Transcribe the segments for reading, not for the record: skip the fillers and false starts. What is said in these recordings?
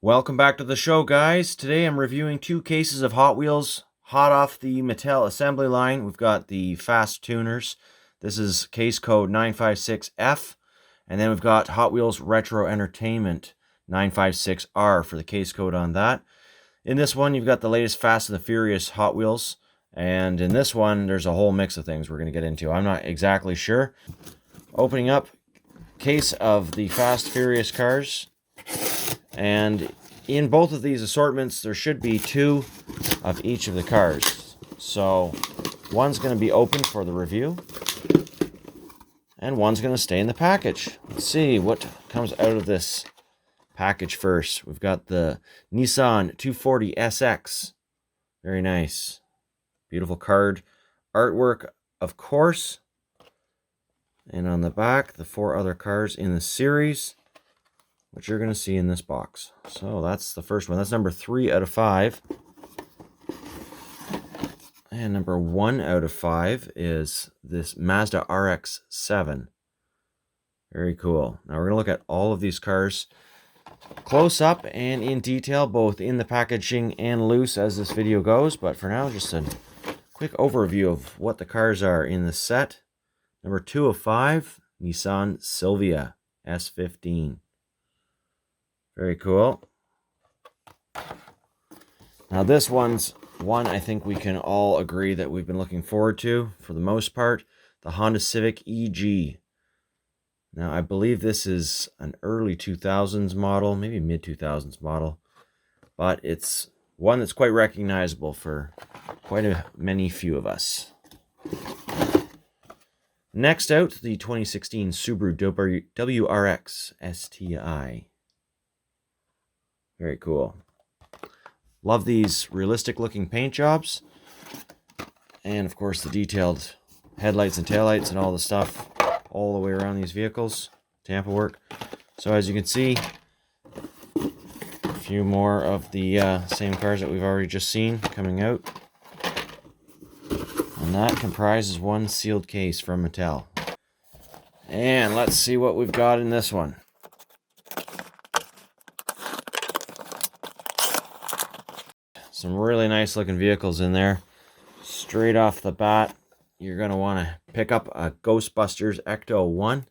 Welcome back to the show, guys. Today I'm reviewing two cases of Hot Wheels hot off the Mattel assembly line. We've got the Fast Tuners. This is case code 956F. And then we've got Hot Wheels Retro Entertainment 956R for the case code on that. In this one, you've got the latest Fast and the Furious Hot Wheels. And in this one, there's a whole mix of things we're going to get into. I'm not exactly sure. Opening up, case of the Fast Furious cars. And in both of these assortments, there should be two of each of the cars. So one's going to be open for the review, and one's going to stay in the package. Let's see what comes out of this package first. We've got the Nissan 240 SX. Very nice. Beautiful card artwork, of course. And on the back, the four other cars in the series, which you're going to see in this box. So that's the first one. That's number 3 out of 5. And number 1 out of 5 is this Mazda RX-7. Very cool. Now we're going to look at all of these cars close up and in detail, both in the packaging and loose as this video goes. But for now, just a quick overview of what the cars are in the set. Number 2 of 5, Nissan Silvia S15. Very cool. Now this one's one I think we can all agree that we've been looking forward to for the most part. The Honda Civic EG. Now I believe this is an early 2000s model, maybe mid 2000s model. But it's one that's quite recognizable for quite a few of us. Next out, the 2016 Subaru WRX-STI. Very cool. Love these realistic looking paint jobs. And of course the detailed headlights and taillights and all the stuff all the way around these vehicles. Tampa work. So as you can see, a few more of the same cars that we've already just seen coming out. And that comprises one sealed case from Mattel. And let's see what we've got in this one. Some really nice looking vehicles in there. Straight off the bat, you're going to want to pick up a Ghost Busters Ecto1.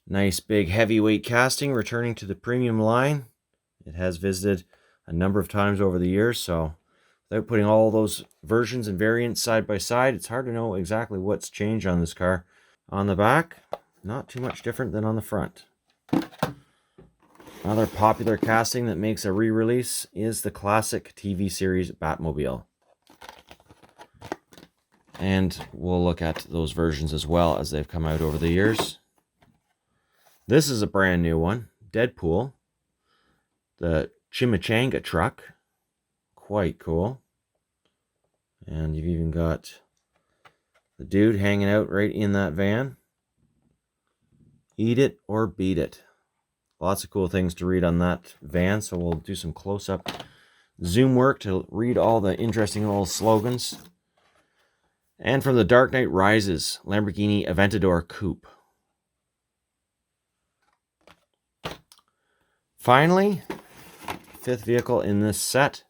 Nice big heavyweight casting returning to the premium line. It has visited a number of times over the years, so without putting all those versions and variants side by side, it's hard to know exactly what's changed on this car. On the back, not too much different than on the front. Another popular casting that makes a re-release is the classic TV series Batmobile. And we'll look at those versions as well as they've come out over the years. This is a brand new one, Deadpool, the Chimichanga Truck. Quite cool. And you've even got the dude hanging out right in that van. Eat it or beat it. Lots of cool things to read on that van, so we'll do some close-up zoom work to read all the interesting little slogans. And from The Dark Knight Rises, Lamborghini Aventador Coupe. Finally, fifth vehicle in this set,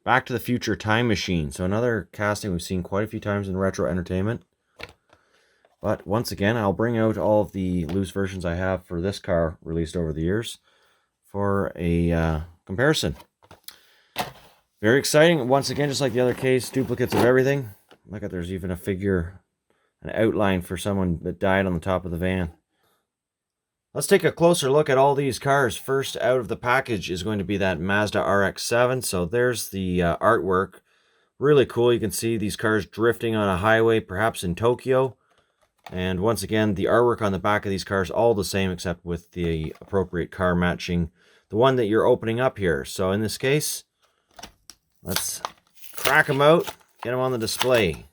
Back to the Future Time Machine. So another casting we've seen quite a few times in retro entertainment. But once again, I'll bring out all of the loose versions I have for this car released over the years for a comparison. Very exciting. Once again, just like the other case, duplicates of everything. Look at, there's even a figure, an outline for someone that died on the top of the van. Let's take a closer look at all these cars. First out of the package is going to be that Mazda RX-7. So there's the artwork. Really cool. You can see these cars drifting on a highway, perhaps in Tokyo. And once again, the artwork on the back of these cars all the same, except with the appropriate car matching the one that you're opening up here. So in this case, let's crack them out, get them on the display.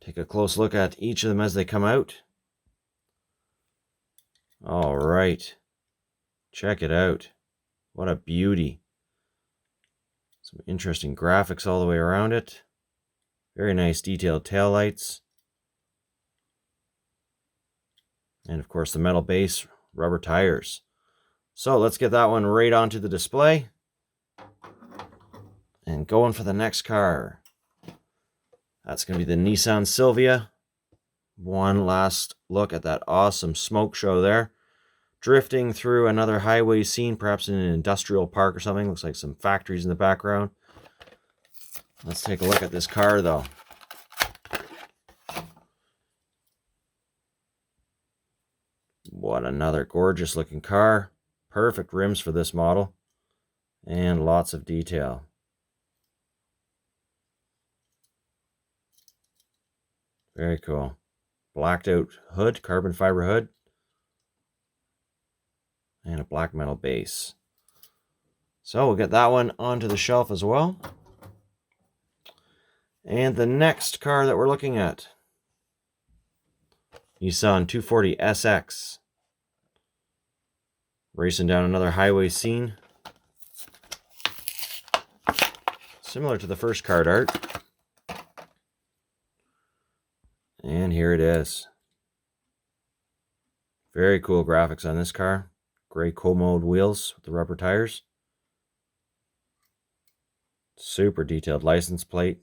Take a close look at each of them as they come out. All right, check it out. What a beauty. Some interesting graphics all the way around it. Very nice detailed taillights. And of course the metal base, rubber tires. So let's get that one right onto the display. And going for the next car. That's going to be the Nissan Silvia. One last look at that awesome smoke show there. Drifting through another highway scene, perhaps in an industrial park or something. Looks like some factories in the background. Let's take a look at this car, though. What another gorgeous looking car. Perfect rims for this model. And lots of detail. Very cool. Blacked out hood, carbon fiber hood. And a black metal base. So we'll get that one onto the shelf as well. And the next car that we're looking at, Nissan 240SX. Racing down another highway scene. Similar to the first card art. And here it is. Very cool graphics on this car. Gray co-mode wheels with the rubber tires. Super detailed license plate.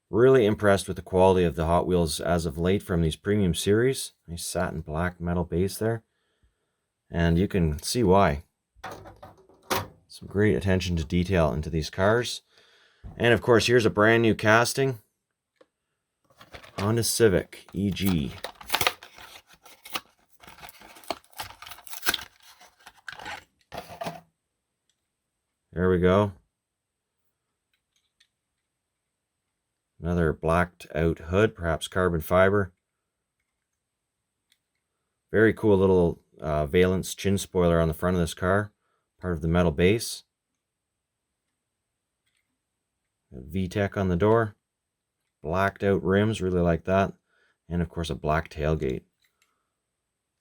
Really impressed with the quality of the Hot Wheels as of late from these premium series. Nice satin black metal base there. And you can see why. Some great attention to detail into these cars. And of course, here's a brand new casting. Honda Civic EG. There we go. Another blacked out hood, perhaps carbon fiber. Very cool little valence chin spoiler on the front of this car. Part of the metal base. VTEC on the door. Blacked out rims, really like that. And of course a black tailgate.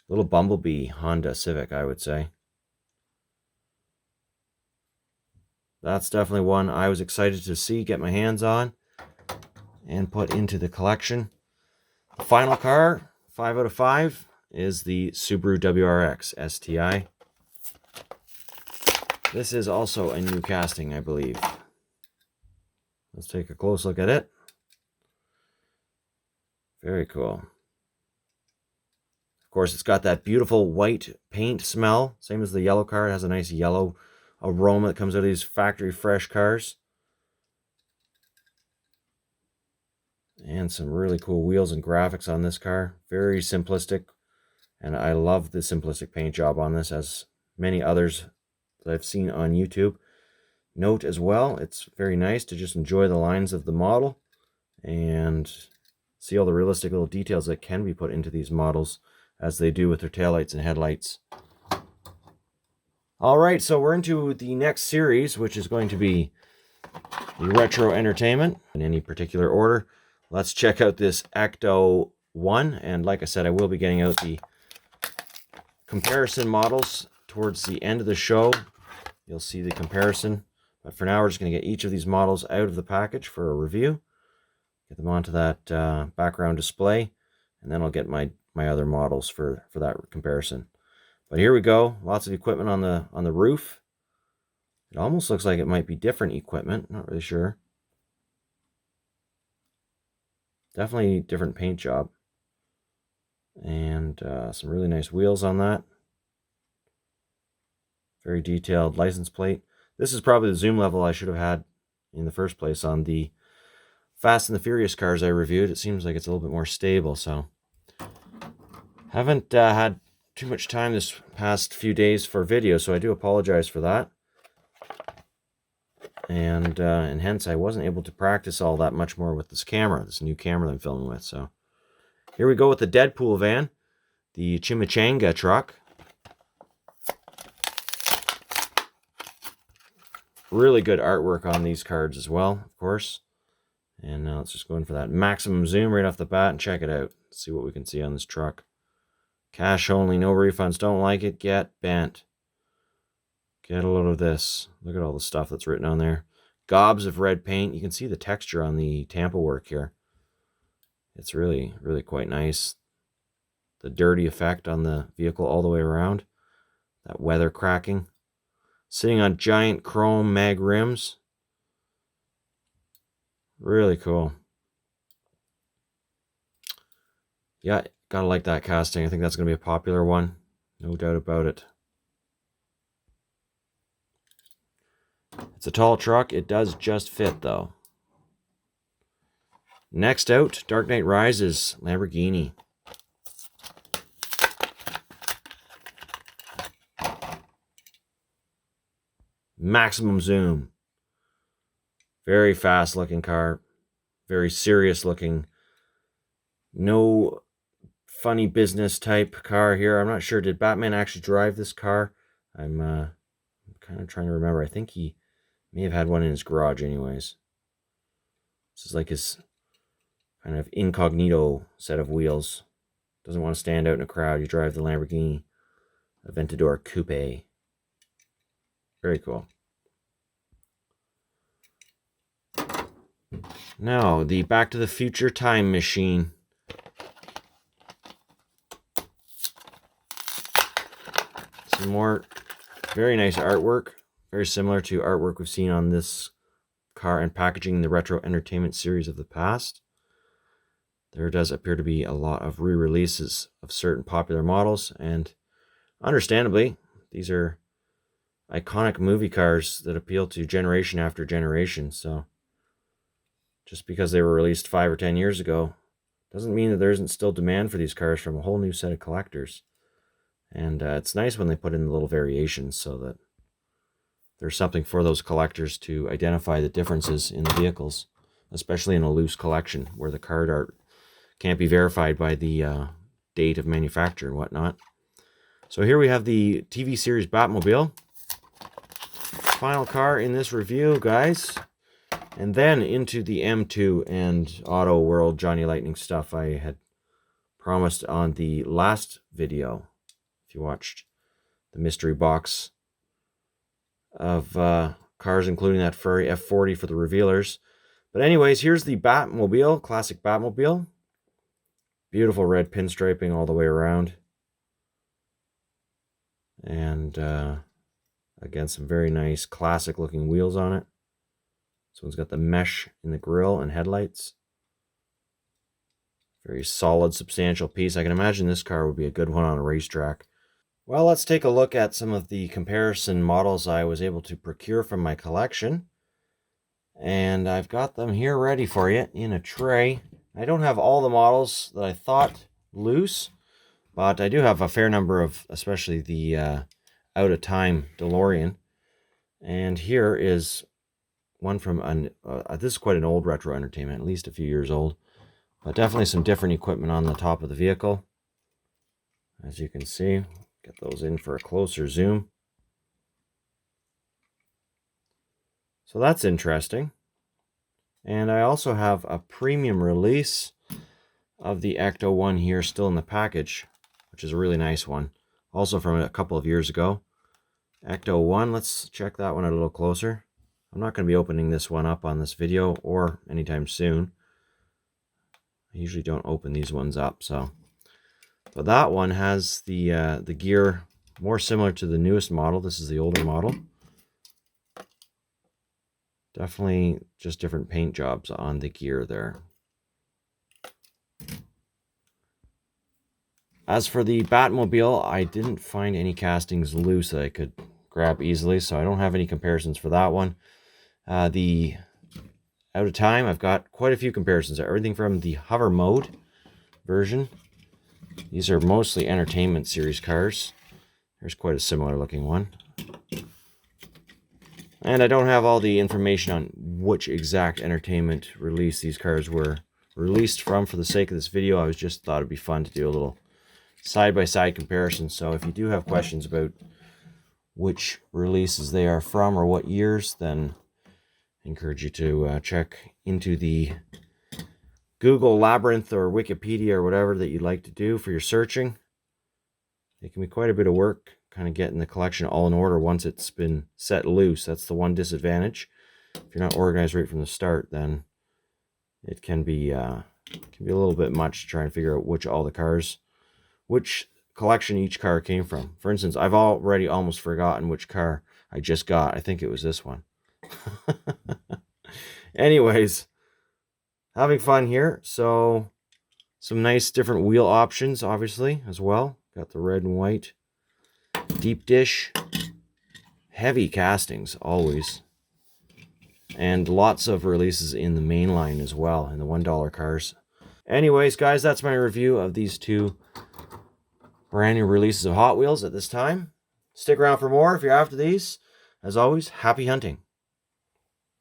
Little bumblebee Honda Civic, I would say. That's definitely one I was excited to see, get my hands on, and put into the collection. The final car, 5 out of 5, is the Suburu WRX-STI. This is also a new casting, I believe. Let's take a close look at it. Very cool. Of course, it's got that beautiful white paint smell. Same as the yellow car. It has a nice yellow aroma that comes out of these factory fresh cars. And some really cool wheels and graphics on this car. Very simplistic. And I love the simplistic paint job on this, as many others that I've seen on YouTube note as well. It's very nice to just enjoy the lines of the model and see all the realistic little details that can be put into these models, as they do with their taillights and headlights. Alright, so we're into the next series, which is going to be the Retro Entertainment, in any particular order. Let's check out this Ecto1, and like I said, I will be getting out the comparison models towards the end of the show. You'll see the comparison, but for now we're just going to get each of these models out of the package for a review, get them onto that background display, and then I'll get my other models for that comparison. But here we go. Lots of equipment on the roof. It almost looks like it might be different equipment. Not really sure. Definitely different paint job. And some really nice wheels on that. Very detailed license plate. This is probably the zoom level I should have had in the first place on the Fast and the Furious cars I reviewed. It seems like it's a little bit more stable, so haven't had too much time this past few days for video, so I do apologize for that. And hence I wasn't able to practice all that much more with this camera, this new camera that I'm filming with. So here we go with the Deadpool van, the Chimichanga Truck. Really good artwork on these cards as well, of course. And now let's just go in for that maximum zoom right off the bat and check it out. Let's see what we can see on this truck. Cash only, no refunds. Don't like it, get bent. Get a load of this. Look at all the stuff that's written on there. Gobs of red paint. You can see the texture on the Tampa work here. It's really, really quite nice. the dirty effect on the vehicle all the way around. That weather cracking. Sitting on giant chrome mag rims. Really cool. Yeah, gotta like that casting. I think that's going to be a popular one. No doubt about it. It's a tall truck. It does just fit, though. Next out, Dark Knight Rises, Lamborghini. Maximum zoom. Very fast looking car. Very serious looking. No funny business type car here. I'm not sure. Did Batman actually drive this car? I'm kind of trying to remember. I think he may have had one in his garage anyways. This is like his kind of incognito set of wheels. Doesn't want to stand out in a crowd. You drive the Lamborghini Aventador Coupe. Very cool. Now, the Back to the Future Time Machine. Some more very nice artwork. Very similar to artwork we've seen on this car and packaging the retro entertainment series of the past. There does appear to be a lot of re-releases of certain popular models, and understandably, these are iconic movie cars that appeal to generation after generation. So just because they were released 5 or 10 years ago doesn't mean that there isn't still demand for these cars from a whole new set of collectors. And it's nice when they put in the little variations so that there's something for those collectors to identify the differences in the vehicles, especially in a loose collection where the card art can't be verified by the date of manufacture and whatnot. So here we have the TV series Batmobile. Final car in this review, guys. And then into the M2 and Auto World Johnny Lightning stuff I had promised on the last video. If you watched the mystery box of cars, including that furry F40 for the revealers. But anyways, here's the Batmobile, classic Batmobile. Beautiful red pinstriping all the way around. And again, some very nice classic looking wheels on it. This one's got the mesh in the grille and headlights. Very solid, substantial piece. I can imagine this car would be a good one on a racetrack. Well, let's take a look at some of the comparison models I was able to procure from my collection. And I've got them here ready for you in a tray. I don't have all the models that I thought loose, but I do have a fair number of, especially the Out of Time DeLorean. And here is one from, this is quite an old retro entertainment, at least a few years old. But definitely some different equipment on the top of the vehicle. As you can see, get those in for a closer zoom. So that's interesting. And I also have a premium release of the Ecto1 here still in the package, which is a really nice one. Also from a couple of years ago. Ecto1, let's check that one a little closer. I'm not going to be opening this one up on this video or anytime soon. I usually don't open these ones up, so. But that one has the gear more similar to the newest model. This is the older model. Definitely just different paint jobs on the gear there. As for the Batmobile, I didn't find any castings loose that I could grab easily, so I don't have any comparisons for that one. The Out of Time, I've got quite a few comparisons. Everything from the hover mode version. These are mostly entertainment series cars. There's quite a similar looking one. And I don't have all the information on which exact entertainment release these cars were released from. For the sake of this video, I just thought it'd be fun to do a little side-by-side comparison. So if you do have questions about which releases they are from or what years, then I encourage you to check into the Google Labyrinth or Wikipedia or whatever that you'd like to do for your searching. It can be quite a bit of work kind of getting the collection all in order once it's been set loose. That's the one disadvantage. If you're not organized right from the start, then it can be a little bit much to try and figure out which all the cars which collection each car came from. For instance, I've already almost forgotten which car I just got. I think it was this one. Anyways, having fun here. So some nice different wheel options, obviously, as well. Got the red and white. Deep dish. Heavy castings, always. And lots of releases in the main line as well, in the $1 cars. Anyways, guys, that's my review of these two brand new releases of Hot Wheels at this time. Stick around for more if you're after these. As always, happy hunting.